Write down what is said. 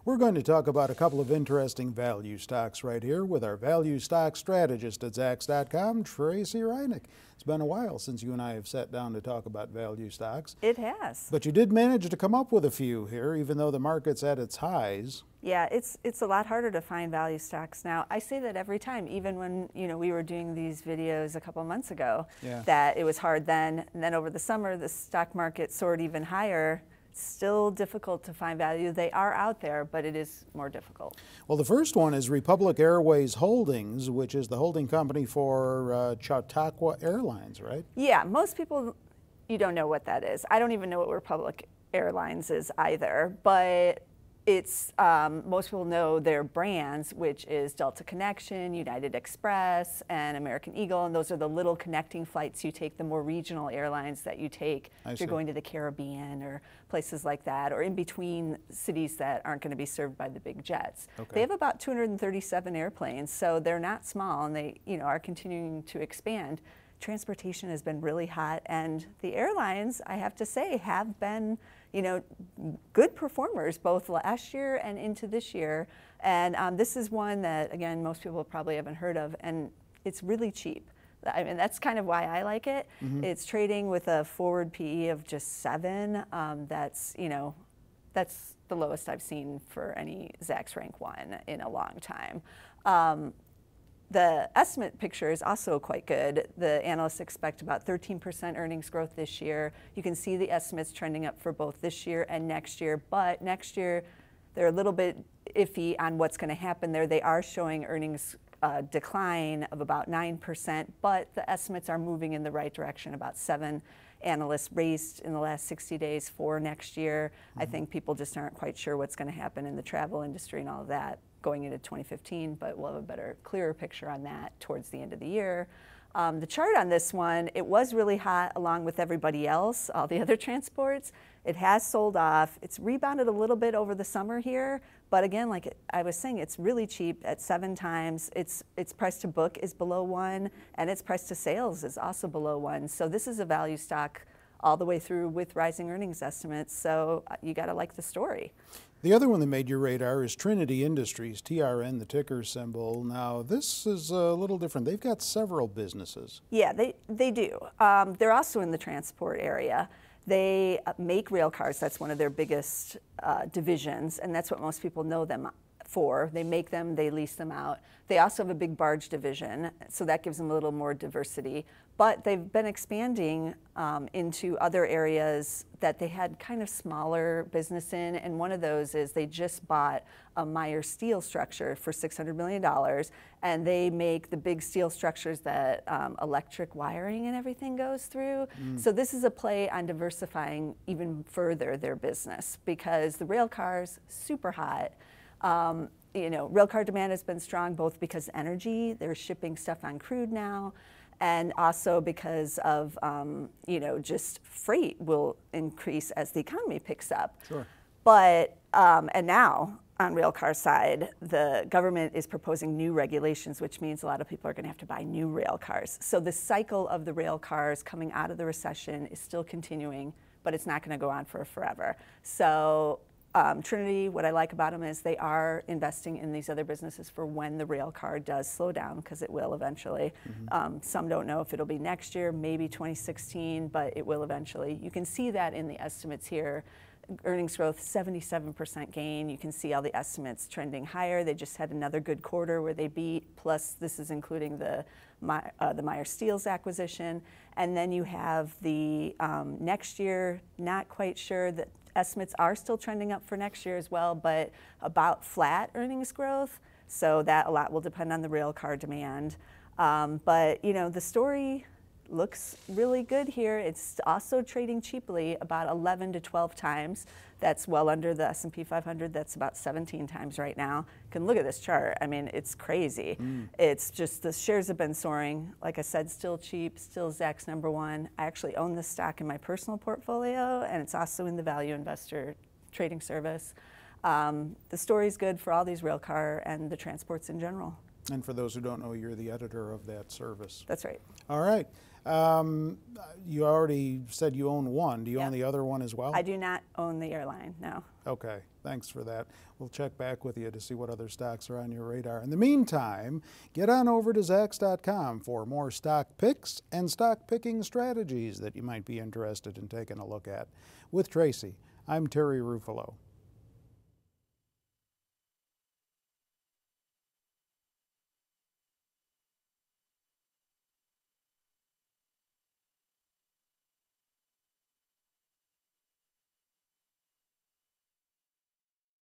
We're going to talk about a couple of interesting value stocks right here with our value stock strategist at Zacks.com, Tracey Ryniec. It's been a while since you and I have sat down to talk about value stocks. It has. But you did manage to come up with a few here, even though the market's at its highs. Yeah, it's a lot harder to find value stocks now. I say that every time, even when we were doing these videos a couple months ago, that it was hard then. And then over the summer, the stock market soared even higher. Still difficult to find value. They are out there, but it is more difficult. Well, the first one is Republic Airways Hldgs, which is the holding company for Chautauqua Airlines, right? Yeah, most people, you don't know what that is. I don't even know what Republic Airlines is either, but it's, most people know their brands, which is Delta Connection, United Express, and American Eagle, and those are the little connecting flights you take, the more regional airlines that you take if you're going to the Caribbean or places like that, or in between cities that aren't going to be served by the big jets. Okay. They have about 237 airplanes, so they're not small, and they are continuing to expand. Transportation has been really hot, and the airlines, I have to say, have been good performers both last year and into this year. And this is one that, again, most people probably haven't heard of, and it's really cheap. I mean, that's kind of why I like it. It's trading with a forward PE of just 7. That's the lowest I've seen for any Zacks Rank 1 in a long time. The estimate picture is also quite good. The analysts expect about 13% earnings growth this year. You can see the estimates trending up for both this year and next year, but next year they're a little bit iffy on what's going to happen there. They are showing earnings decline of about 9%, but the estimates are moving in the right direction. About 7 analysts raised in the last 60 days for next year. I think people just aren't quite sure what's going to happen in the travel industry and all of that going into 2015, but we'll have a better, clearer picture on that towards the end of the year. The chart on this one, it was really hot along with everybody else, all the other transports. It has sold off. It's rebounded a little bit over the summer here, but again, like I was saying, it's really cheap at 7 times. Its price to book is below 1, and its price to sales is also below 1. So this is a value stock all the way through with rising earnings estimates, so you gotta like the story. The other one that made your radar is Trinity Industries, TRN, the ticker symbol. Now, this is a little different. They've got several businesses. Yeah, they do. They're also in the transport area. They make rail cars. That's one of their biggest divisions, and that's what most people know them for. They make them, they lease them out. They also have a big barge division, so that gives them a little more diversity. But they've been expanding into other areas that they had kind of smaller business in, and one of those is they just bought a Meyer steel structure for $600 million, and they make the big steel structures that electric wiring and everything goes through. So this is a play on diversifying even further their business, because the rail cars, super hot. Rail car demand has been strong both because energy, they're shipping stuff on crude now, and also because of, just freight will increase as the economy picks up. Sure. But, and now on rail car side, the government is proposing new regulations, which means a lot of people are going to have to buy new rail cars. So the cycle of the rail cars coming out of the recession is still continuing, but it's not going to go on for forever. So Trinity, what I like about them is they are investing in these other businesses for when the rail car does slow down, because it will eventually. Some don't know if it'll be next year, maybe 2016, but it will eventually. You can see that in the estimates here. Earnings growth, 77% gain. You can see all the estimates trending higher. They just had another good quarter where they beat, plus this is including the Meyer Steels acquisition. And then you have the next year, not quite sure that estimates are still trending up for next year as well, but about flat earnings growth. So that a lot will depend on the rail car demand. But the story looks really good here. It's also trading cheaply, about 11 to 12 times. That's well under the S&P 500. That's about 17 times right now. You can look at this chart. I mean, it's crazy. It's just the shares have been soaring. Like I said, still cheap, still Zacks #1. I actually own this stock in my personal portfolio, and it's also in the value investor trading service. The story's good for all these rail car and the transports in general. And for those who don't know, you're the editor of that service. That's right. All right. You already said you own one. Do you own the other one as well? I do not own the airline, no. Okay, thanks for that. We'll check back with you to see what other stocks are on your radar. In the meantime, get on over to Zacks.com for more stock picks and stock picking strategies that you might be interested in taking a look at. With Tracey, I'm Terry Ruffalo.